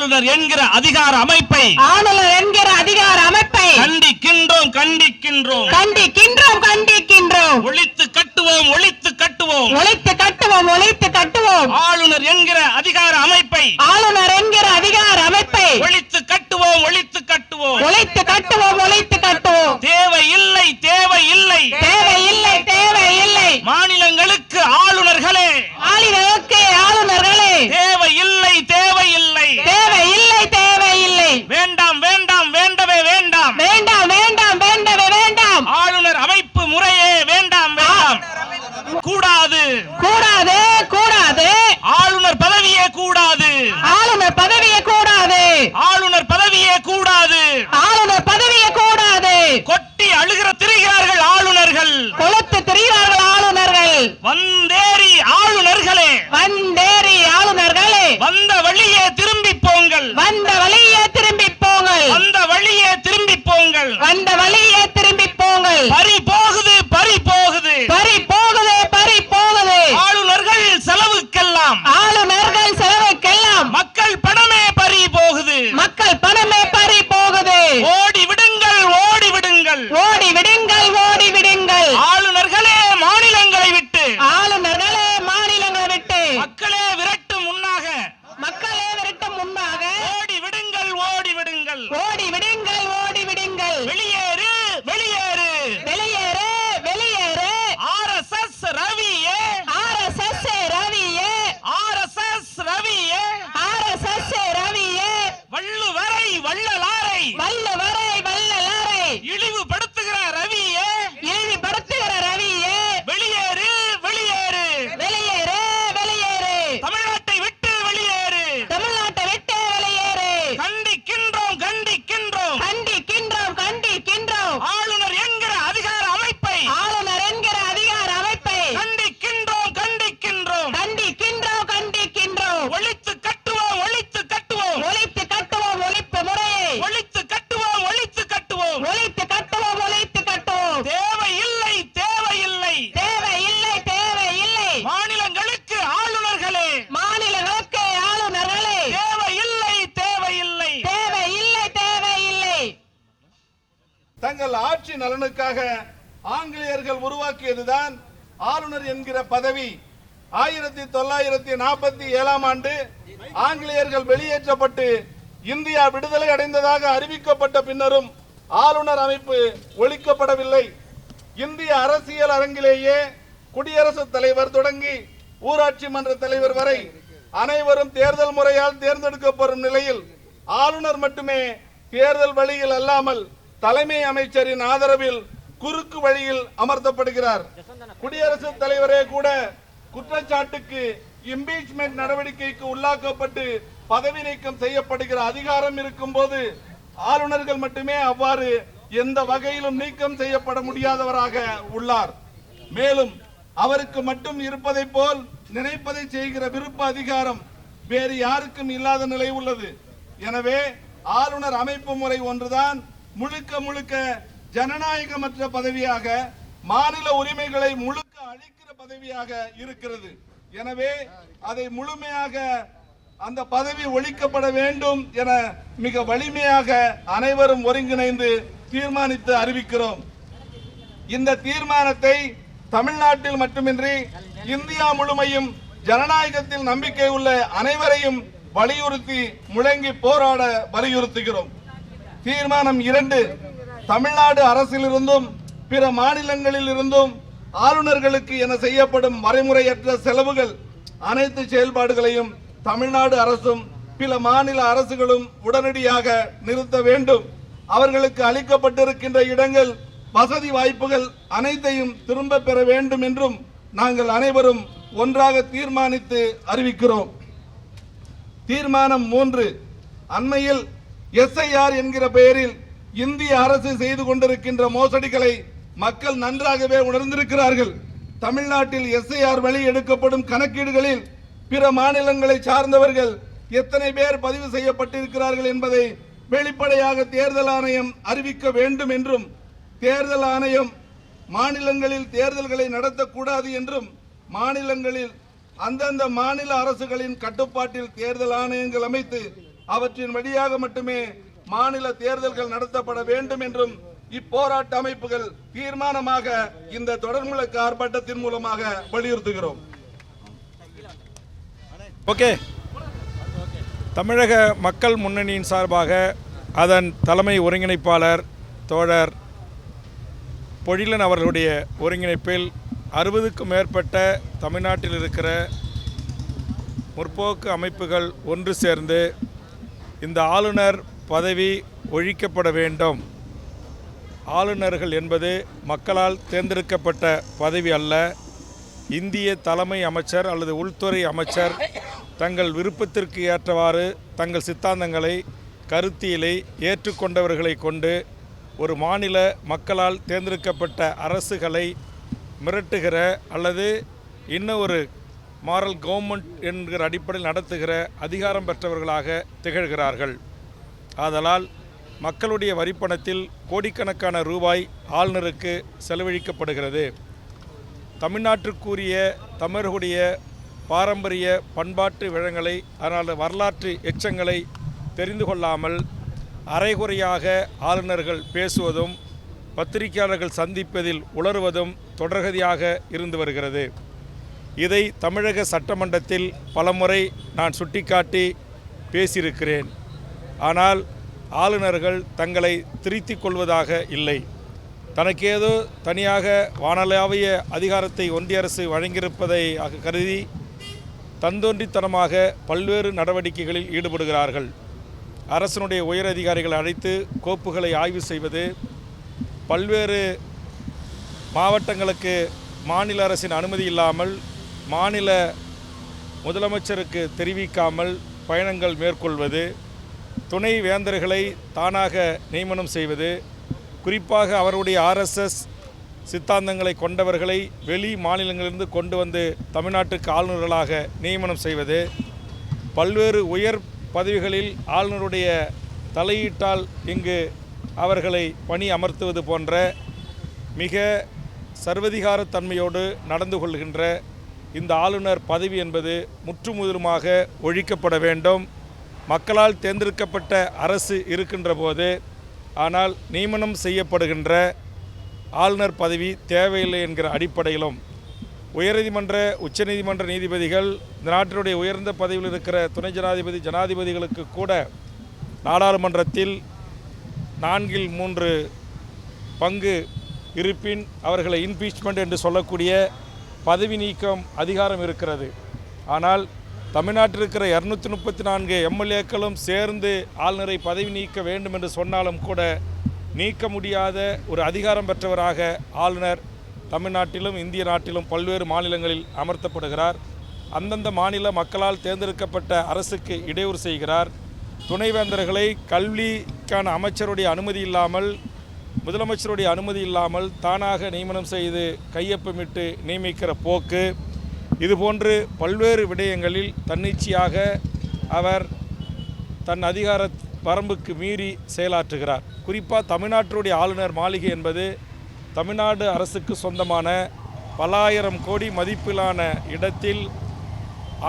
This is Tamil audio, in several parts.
ஆளுநர் என்கிற அதிகார அமைப்பை கண்டிக்கின்றோம் கண்டிக்கின்றோம் கண்டிக்கின்றோம் கண்டிக்கின்றோம். ஒழித்து கட்டுவோம் ஒழித்து கட்டுவோம் ஒழித்து கட்டுவோம் ஒழித்து கட்டுவோம். ஆளுநர் என்கிற அதிகார அமைப்பை ஒழித்து கட்டுவோம் ஒழித்து கட்டுவோம் ஒழித்து கட்டுவோம் ஒழித்து கட்டுவோம். தேவையில்லை தேவையில்லை தேவையில்லை தேவையில்லை. மாநிலங்களுக்கு ஆளுநர்களே தேவையில்லை தேவையில்லை தேவையில்லை தேவையில்லை. வேண்டாம் வேண்டாம் வேண்டவே வேண்டாம் வேண்டாம் வேண்டாம் வேண்டவே வேண்டாம். ஆளுநர் அமைப்பு முறையே வேண்டாம் வேண்டாம் கூடாது கூடாது கூடாது. ஆளுநர் பதவியே கூடாது ஆளுநர் பதவியே கூடாது ஆளுநர் பதவியே கூடாது ஆளுநர் பதவியே கூடாது. கொட்டி அழுகிற திரிகிறார்கள் ஆளுநர்கள் கொளுத்து திரிகிறார்கள் ஆளுநர்கள். வந்தேறி ஆளுநர்களே வந்தேறி ஆளுநர்களே வந்த வழியே திரும்பி போங்கள் வந்த வழியே திரும்பி போங்கள் வந்த வழியே திரும்பி போங்கள் வந்த வழியே திரும்பி போங்கள். பறி போகுது பறி போகுது பறி போகுது பறி போகுது. ஆளுநர்கள் செலவுக்கெல்லாம் ஆளுநர்கள் செலவுக்கெல்லாம் மக்கள் பணமே பறி போகுது மக்கள் பணமே பறி போகுது. ஓடி விடுங்கள் ஓடி விடுங்கள் ஓடி விடுங்கள் ஓடி விடுங்கள். ஆளுநர்களே மாநிலங்களை விட்டு ஆளுநர்களே மாநிலங்களை விட்டு மக்களே விரட்டும் முன்னாக மக்களே விரட்டும் முன்பாக ஓடி விடுங்கள் ஓடி விடுங்கள் ஓடி விடுங்கள் ஓடி விடுங்கள். வெளியேறு வெளியேறு வெளியேறு வெளியேறு. RSS ரவியே RSS ரவியே RSS ரவியே RSS ரவியே வள்ளுவரை வள்ளலாரை வல்லவரை வல்லலாரை இழிவுபடுத்துகிற ரவியே இழிவுபடுத்துகிற ரவியே வெளியேறு வெளியேறு வெளியேறு வெளியேறு. தமிழ்நாட்டை விட்டு வெளியேறு தமிழ்நாட்டை விட்டு வெளியேறு. கண்டிக்கின்றோம் கண்டிக்கின்றோம் கண்டிக்கின்றோம் கண்டிக்கின்றோம். ஆளுநர் என்கிற அதிகார அமைப்பை ஆளுநர் என்கிற அதிகார அமைப்பை கண்டிக்கின்றோம் கண்டிக்கின்றோம் கண்டிக்கின்றோம் கண்டிக்கின்றோம். ஒழித்து கட்டுவோம் ஒழித்து கட்டுவோம் ஒழித்து கட்டுவோம் ஒழிப்பு முறையை ஒழித்து கட்டுவோம் ஒழித்து கட்டுவோம் ஒழித்து கட்டுவோம் ஒழித்து கட்டுவோம். தேவையில்லை தேவையில்லை தேவையில்லை தேவையில்லை. மாநிலங்களுக்கு ஆளுநர்களே மாநிலங்களுக்கு ஆளுநர்களே தேவையில்லை தேவையில்லை தேவையில்லை தேவையில்லை. தங்கள் ஆட்சி நலனுக்காக ஆங்கிலேயர்கள் உருவாக்கியதுதான் ஆளுநர் என்கிற பதவி. 1947 ஆண்டு ஆங்கிலேயர்கள் வெளியேற்றப்பட்டு இந்தியா விடுதலை அடைந்ததாக அறிவிக்கப்பட்ட பின்னரும் ஆளுநர் அமைப்பு ஒழிக்கப்படவில்லை. இந்திய அரசியல் அரங்கிலேயே குடியரசுத் தலைவர் தொடங்கி ஊராட்சி மன்ற தலைவர் வரை அனைவரும் தேர்தல் முறையால் தேர்ந்தெடுக்கப்படும் நிலையில் ஆளுநர் மட்டுமே தேர்தல் வழியில் அல்லாமல் தலைமை அமைச்சரின் ஆதரவில் குறுக்கு வழியில் அமர்த்தப்படுகிறார். குடியரசுத் தலைவரே கூட குற்றச்சாட்டுக்கு இம்பீச்மென்ட் நடவடிக்கைக்கு உள்ளாக்கப்பட்டு பதவி நீக்கம் செய்யப்படுகிற அதிகாரம் இருக்கும் போது ஆளுநர்கள் மட்டுமே அவ்வாறு எந்த வகையிலும் நீக்கம் செய்யப்பட முடியாதவராக உள்ளார். மேலும் அவருக்கு மட்டும் இருப்பதை போல் நினைப்பதை செய்கிற விருப்ப அதிகாரம் வேறு யாருக்கும் இல்லாத நிலை உள்ளது. எனவே ஆளுநர் அமைப்பு முறை ஒன்றுதான் முழுக்க முழுக்க ஜனநாயகமற்ற பதவியாக, மாநில உரிமைகளை முழுக்க அளிக்கிற பதவியாக இருக்கிறது. எனவே அதை முழுமையாக அந்த பதவி ஒழிக்கப்பட வேண்டும் என மிக வலிமையாக அனைவரும் ஒருங்கிணைந்து தீர்மானித்து அறிவிக்கிறோம். இந்த தீர்மானத்தை தமிழ்நாட்டில் மட்டுமின்றி இந்தியா முழுமையும் ஜனநாயகத்தில் நம்பிக்கை உள்ள அனைவரையும் வலியுறுத்தி முழங்கி போராட வலியுறுத்துகிறோம். தீர்மானம் 2, தமிழ்நாடு அரசிலிருந்தும் பிற மாநிலங்களில் இருந்தும் ஆளுநர்களுக்கு என செய்யப்படும் வரைமுறையற்ற செலவுகள் அனைத்து செயல்பாடுகளையும் தமிழ்நாடு அரசும் பிற மாநில அரசுகளும் உடனடியாக நிறுத்த வேண்டும். அவர்களுக்கு அளிக்கப்பட்டிருக்கின்ற இடங்கள், வசதி வாய்ப்புகள் அனைத்தையும் திரும்ப பெற வேண்டும் என்றும் நாங்கள் அனைவரும் ஒன்றாக தீர்மானித்து அறிவிக்கிறோம். தீர்மானம் 3, அண்மையில் SIR என்கிற பெயரில் இந்திய அரசு செய்து கொண்டிருக்கின்ற மோசடிகளை மக்கள் நன்றாகவே உணர்ந்திருக்கிறார்கள். தமிழ்நாட்டில் SIR வழி எடுக்கப்படும் கணக்கீடுகளில் பிற மாநிலங்களை சார்ந்தவர்கள் எத்தனை பேர் பதிவு செய்யப்பட்டிருக்கிறார்கள் என்பதை வெளிப்படையாக தேர்தல் ஆணையம் அறிவிக்க வேண்டும் என்றும், தேர்தல் ஆணையம் மாநிலங்களில் தேர்தல்களை நடத்தக்கூடாது என்றும், மாநிலங்களில் அந்தந்த மாநில அரசுகளின் கட்டுப்பாட்டில் தேர்தல் ஆணையங்கள் அமைத்து அவற்றின் வழியாக மட்டுமே மாநில தேர்தல்கள் நடத்தப்பட வேண்டும் என்றும் இப்போராட்ட அமைப்புகள் தீர்மானமாக இந்த தொடர்முழக்க ஆர்ப்பாட்டத்தின் மூலமாக வலியுறுத்துகிறோம். ஓகே. தமிழக மக்கள் முன்னணியின் சார்பாக அதன் தலைமை ஒருங்கிணைப்பாளர் தோழர் பொழிலன் அவர்களுடைய ஒருங்கிணைப்பில் 60க்கும் மேற்பட்ட தமிழ்நாட்டில் இருக்கிற முற்போக்கு அமைப்புகள் ஒன்று சேர்ந்து இந்த ஆளுநர் பதவி ஒழிக்கப்பட வேண்டும். ஆளுநர்கள் என்பது மக்களால் தேர்ந்தெடுக்கப்பட்ட பதவி அல்ல. இந்திய தலைமை அமைச்சர் அல்லது உள்துறை அமைச்சர் தங்கள் விருப்பத்திற்கு ஏற்றவாறு தங்கள் சித்தாந்தங்களை கருத்தியலை ஏற்றுக்கொண்டவர்களை கொண்டு ஒரு மாநில மக்களால் தேர்ந்தெடுக்கப்பட்ட அரசுகளை மிரட்டுகிற அல்லது இன்னும் ஒரு மாரல் கவர்மெண்ட் என்கிற அடிப்படையில் நடத்துகிற அதிகாரம் பெற்றவர்களாக திகழ்கிறார்கள். ஆதலால் மக்களுடைய வரிப்பணத்தில் கோடிக்கணக்கான ரூபாய் ஆளுநருக்கு செலவழிக்கப்படுகிறது. தமிழ்நாட்டிற்குரிய தமிழர்களுடைய பாரம்பரிய பண்பாட்டு விழங்களை அதனால் வரலாற்று எச்சங்களை தெரிந்து கொள்ளாமல் அரைகுறையாக ஆளுநர்கள் பேசுவதும் பத்திரிகையாளர்கள் சந்திப்பதில் உளறுவதும் தொடர்கதியாக இருந்து வருகிறது. இதை தமிழக சட்டமன்றத்தில் பலமுறை நான் சுட்டிக்காட்டி பேசியிருக்கிறேன். ஆனால் ஆளுநர்கள் தங்களை திருத்திக் கொள்வதாக இல்லை. தனக்கேதோ தனியாக வானளாவிய அதிகாரத்தை ஒன்றிய அரசு வழங்கியிருப்பதை கருதி தந்தோன்றித்தனமாக பல்வேறு நடவடிக்கைகளில் ஈடுபடுகிறார்கள். அரசனுடைய உயர் அதிகாரிகளை அழைத்து கோப்புகளை ஆய்வு செய்வது, பல்வேறு மாவட்டங்களுக்கு மாநில அரசின் அனுமதி இல்லாமல் மாநில முதலமைச்சருக்கு தெரிவிக்காமல் பயணங்கள் மேற்கொள்வது, துணை வேந்தர்களை தானாக நியமனம் செய்வது, குறிப்பாக அவருடைய RSS சித்தாந்தங்களை கொண்டவர்களை வெளி மாநிலங்களிலிருந்து கொண்டு வந்து தமிழ்நாட்டுக்கு ஆளுநர்களாக நியமனம் செய்வது, பல்வேறு உயர் பதவிகளில் ஆளுநருடைய தலையீட்டால் இங்கு அவர்களை பணி அமர்த்துவது போன்ற மிக சர்வதிகாரத்தன்மையோடு நடந்து கொள்கின்ற இந்த ஆளுநர் பதவி என்பது முற்றுமுதலுமாக ஒழிக்கப்பட வேண்டும். மக்களால் தேர்ந்தெடுக்கப்பட்ட அரசு இருக்கின்ற போது ஆனால் நியமனம் செய்யப்படுகின்ற ஆளுநர் பதவி தேவையில்லை என்கிற அடிப்படையிலும் உயர்நீதிமன்ற உச்சநீதிமன்ற நீதிபதிகள் இந்த நாட்டினுடைய உயர்ந்த பதவியில் இருக்கிற துணை ஜனாதிபதி ஜனாதிபதிகளுக்கு கூட நாடாளுமன்றத்தில் 4/3 பங்கு இருப்பின் அவர்களை இம்பீச்மெண்ட் என்று சொல்லக்கூடிய பதவி நீக்கம் அதிகாரம் இருக்கிறது. ஆனால் தமிழ்நாட்டில் இருக்கிற 234 MLAக்களும் சேர்ந்து ஆளுநரை பதவி நீக்க வேண்டும் என்று சொன்னாலும் கூட நீக்க முடியாத ஒரு அதிகாரம் பெற்றவராக ஆளுநர் தமிழ்நாட்டிலும் இந்திய நாட்டிலும் பல்வேறு மாநிலங்களில் அமர்த்தப்படுகிறார். அந்தந்த மாநில மக்களால் தேர்ந்தெடுக்கப்பட்ட அரசுக்கு இடையூறு செய்கிறார். துணைவேந்தர்களை கல்விக்கான அமைச்சருடைய அனுமதி இல்லாமல் முதலமைச்சருடைய அனுமதி இல்லாமல் தானாக நியமனம் செய்து கையொப்பமிட்டு நியமிக்கிற போக்கு, இதுபோன்று பல்வேறு விடயங்களில் தன்னிச்சையாக அவர் தன் அதிகார வரம்புக்கு மீறி செயலாற்றுகிறார். குறிப்பாக தமிழ்நாட்டினுடைய ஆளுநர் மாளிகை என்பது தமிழ்நாடு அரசுக்கு சொந்தமான பல ஆயிரம் கோடி மதிப்பிலான இடத்தில்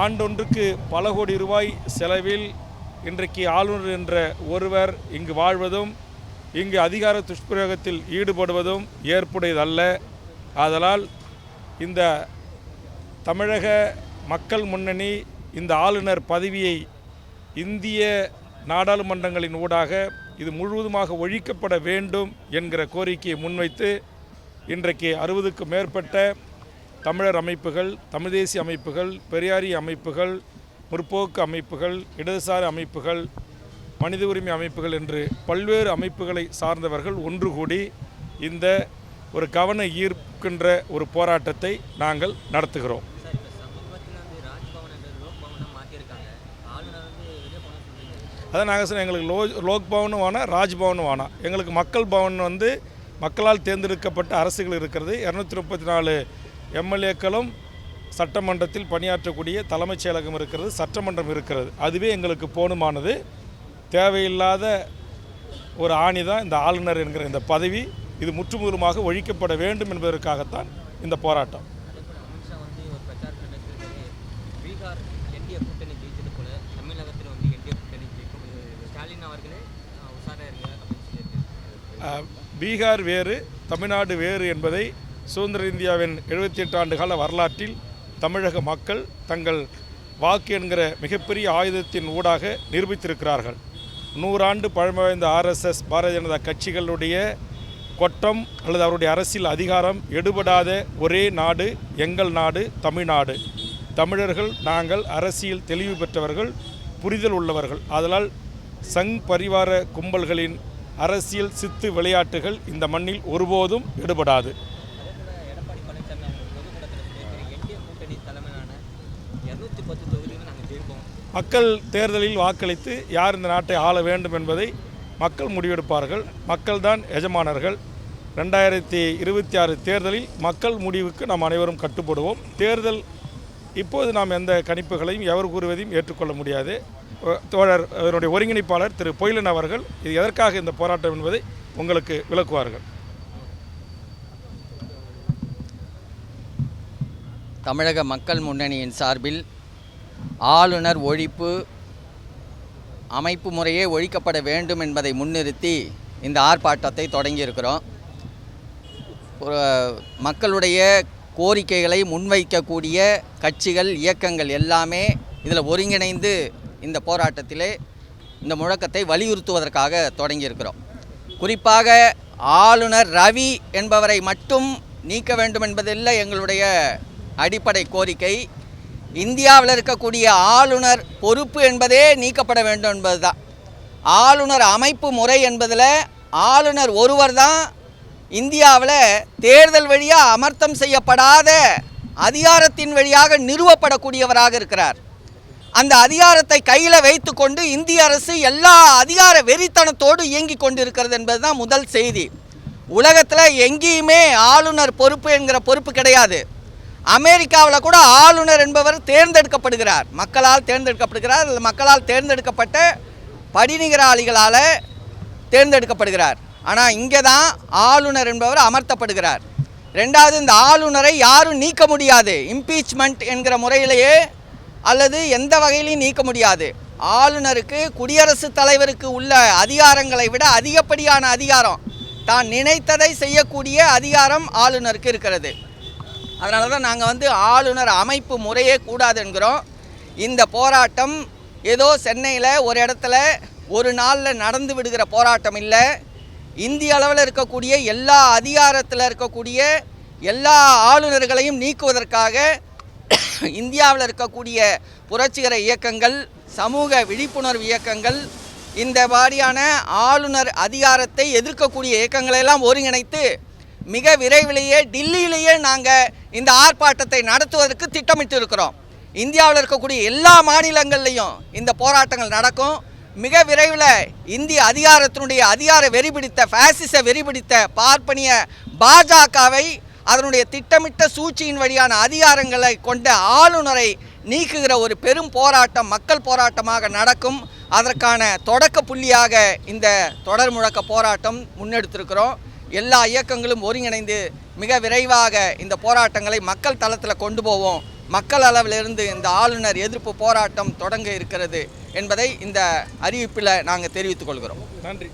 ஆண்டொன்றுக்கு பல கோடி ரூபாய் செலவில் இன்றைக்கு ஆளுநர் என்ற ஒருவர் இங்கு வாழ்வதும் இங்கு அதிகார துஷ்பிரயோகத்தில் ஈடுபடுவதும் ஏற்புடையதல்ல. ஆதலால் இந்த தமிழக மக்கள் முன்னணி இந்த ஆளுநர் பதவியை இந்திய நாடாளுமன்றங்களின் ஊடாக இது முழுவதுமாக ஒழிக்கப்பட வேண்டும் என்கிற கோரிக்கையை முன்வைத்து இன்றைக்கு 60க்கும் மேற்பட்ட தமிழர் அமைப்புகள், தமிழ் தேசிய அமைப்புகள், பெரியாரிய அமைப்புகள், முற்போக்கு அமைப்புகள், இடதுசாரி அமைப்புகள், மனித உரிமை அமைப்புகள் என்று பல்வேறு அமைப்புகளை சார்ந்தவர்கள் ஒன்று கூடி இந்த ஒரு கவன ஈர்க்கின்ற ஒரு போராட்டத்தை நாங்கள் நடத்துகிறோம். அதான் நாங்கள் சொன்ன எங்களுக்கு லோக் பவனும் வேணாம், ராஜ்பவனும் வேணாம். எங்களுக்கு மக்கள் பவன் வந்து மக்களால் தேர்ந்தெடுக்கப்பட்ட அரசுகள் இருக்கிறது. 234 MLAக்களும் சட்டமன்றத்தில் பணியாற்றக்கூடிய தலைமைச் செயலகம் இருக்கிறது, சட்டமன்றம் இருக்கிறது. அதுவே எங்களுக்கு போதுமானது. தேவையில்லாத ஒரு ஆணி தான் இந்த ஆளுநர் என்கிற இந்த பதவி. இது முற்றுமுதலுமாக ஒழிக்கப்பட வேண்டும் என்பதற்காகத்தான் இந்த போராட்டம். பீகார் வேறு தமிழ்நாடு வேறு என்பதை சுதந்திர இந்தியாவின் 78 ஆண்டு கால வரலாற்றில் தமிழக மக்கள் தங்கள் வாக்கு என்கிற மிகப்பெரிய ஆயுதத்தின் ஊடாக நிரூபித்திருக்கிறார்கள். 100 ஆண்டு பழமை வாய்ந்த RSS பாரதிய ஜனதா கட்சிகளுடைய கொட்டம் அல்லது அவருடைய அரசியல் அதிகாரம் எடுபடாத ஒரே நாடு எங்கள் நாடு தமிழ்நாடு. தமிழர்கள் நாங்கள் அரசியல் தெளிவு பெற்றவர்கள், புரிதல் உள்ளவர்கள். ஆதலால் சங் பரிவார கும்பல்களின் அரசியல் சித்து விளையாட்டுகள் இந்த மண்ணில் ஒருபோதும் எடுபடாது. எடப்பாடி பழனிசாமி அவங்க பொதுக்கூட்டத்தில் சொல்லியிருக்காரு, என்டிஏ கூட்டணி தலைமையிலான 210 தொகுதியில் நாங்கள் ஜெயிப்போம். மக்கள் தேர்தலில் வாக்களித்து யார் இந்த நாட்டை ஆள வேண்டும் என்பதை மக்கள் முடிவெடுப்பார்கள். மக்கள்தான் எஜமானர்கள். 2026 தேர்தலில் மக்கள் முடிவுக்கு நாம் அனைவரும் கட்டுப்படுவோம். தேர்தல் இப்போது நாம் எந்த கணிப்புகளையும் எவர் கூறுவதையும் ஏற்றுக்கொள்ள முடியாது. தோழர் அதனுடைய ஒருங்கிணைப்பாளர் திரு பொய்லன் அவர்கள் இது எதற்காக இந்த போராட்டம் என்பதை உங்களுக்கு விளக்குவார்கள். தமிழக மக்கள் முன்னணியின் சார்பில் ஆளுநர் ஒழிப்பு அமைப்பு முறையே ஒழிக்கப்பட வேண்டும் என்பதை முன்னிறுத்தி இந்த ஆர்ப்பாட்டத்தை தொடங்கியிருக்கிறோம். மக்களுடைய கோரிக்கைகளை முன்வைக்கக்கூடிய கட்சிகள் இயக்கங்கள் எல்லாமே இதில் ஒருங்கிணைந்து இந்த போராட்டத்திலே இந்த முழக்கத்தை வலியுறுத்துவதற்காக தொடங்கியிருக்கிறோம். குறிப்பாக ஆளுநர் ரவி என்பவரை மட்டும் நீக்க வேண்டும் என்பதில்லை எங்களுடைய அடிப்படை கோரிக்கை. இந்தியாவில் இருக்கக்கூடிய ஆளுநர் பொறுப்பு என்பதே நீக்கப்பட வேண்டும் என்பதுதான். ஆளுநர் அமைப்பு முறை என்பதில் ஆளுநர் ஒருவர் தான் இந்தியாவில் தேர்தல் வழியாக அமர்த்தம் செய்யப்படாத அதிகாரத்தின் வழியாக நிறுவப்படக்கூடியவராக இருக்கிறார். அந்த அதிகாரத்தை கையில் வைத்து கொண்டு இந்திய அரசு எல்லா அதிகார வெறித்தனத்தோடு இயங்கி கொண்டிருக்கிறது என்பதுதான் முதல் செய்தி. உலகத்தில் எங்கேயுமே ஆளுநர் பொறுப்பு என்கிற பொறுப்பு கிடையாது. அமெரிக்காவில் கூட ஆளுநர் என்பவர் தேர்ந்தெடுக்கப்படுகிறார், மக்களால் தேர்ந்தெடுக்கப்படுகிறார், மக்களால் தேர்ந்தெடுக்கப்பட்ட படிநிகராளிகளால் தேர்ந்தெடுக்கப்படுகிறார். ஆனால் இங்கே தான் ஆளுநர் என்பவர் அமர்த்தப்படுகிறார். ரெண்டாவது, இந்த ஆளுநரை யாரும் நீக்க முடியாது. இம்பீச்மெண்ட் என்கிற முறையிலேயே அல்லது எந்த வகையிலையும் நீக்க முடியாது. ஆளுநருக்கு குடியரசுத் தலைவருக்கு உள்ள அதிகாரங்களை விட அதிகப்படியான அதிகாரம், தான் நினைத்ததை செய்யக்கூடிய அதிகாரம் ஆளுநருக்கு இருக்கிறது. அதனால தான் நாங்கள் ஆளுநர் அமைப்பு முறையே கூடாது என்கிறோம். இந்த போராட்டம் ஏதோ சென்னையில் ஒரு இடத்துல ஒரு நாளில் நடந்து விடுகிற போராட்டம் இல்லை. இந்திய அளவில் இருக்கக்கூடிய எல்லா அதிகாரத்தில் இருக்கக்கூடிய எல்லா ஆளுநர்களையும் நீக்குவதற்காக இந்தியாவில் இருக்கக்கூடிய புரட்சிகர இயக்கங்கள், சமூக விழிப்புணர்வு இயக்கங்கள், இந்த மாதிரியான ஆளுநர் அதிகாரத்தை எதிர்க்கக்கூடிய இயக்கங்களெல்லாம் ஒருங்கிணைத்து மிக விரைவிலேயே டில்லியிலேயே நாங்கள் இந்த ஆர்ப்பாட்டத்தை நடத்துவதற்கு திட்டமிட்டு இருக்கிறோம். இந்தியாவில் இருக்கக்கூடிய எல்லா மாநிலங்கள்லையும் இந்த போராட்டங்கள் நடக்கும். மிக விரைவில் இந்திய அதிகாரத்தினுடைய அதிகார வெறிபிடித்த பாசிச வெறிபிடித்த பார்ப்பனிய பாஜகவை அதனுடைய திட்டமிட்ட சூழ்ச்சியின் வழியான அதிகாரங்களை கொண்ட ஆளுநரை நீக்குகிற ஒரு பெரும் போராட்டம், மக்கள் போராட்டமாக நடக்கும். அதற்கான தொடக்க புள்ளியாக இந்த தொடர் முழக்க போராட்டம் முன்னெடுத்திருக்கிறோம். எல்லா இயக்கங்களும் ஒருங்கிணைந்து மிக விரைவாக இந்த போராட்டங்களை மக்கள் தளத்தில் கொண்டு போவோம். மக்கள் அளவிலிருந்து இந்த ஆளுநர் எதிர்ப்பு போராட்டம் தொடங்க இருக்கிறது என்பதை இந்த அறிவிப்பில் நாங்கள் தெரிவித்துக் கொள்கிறோம். நன்றி.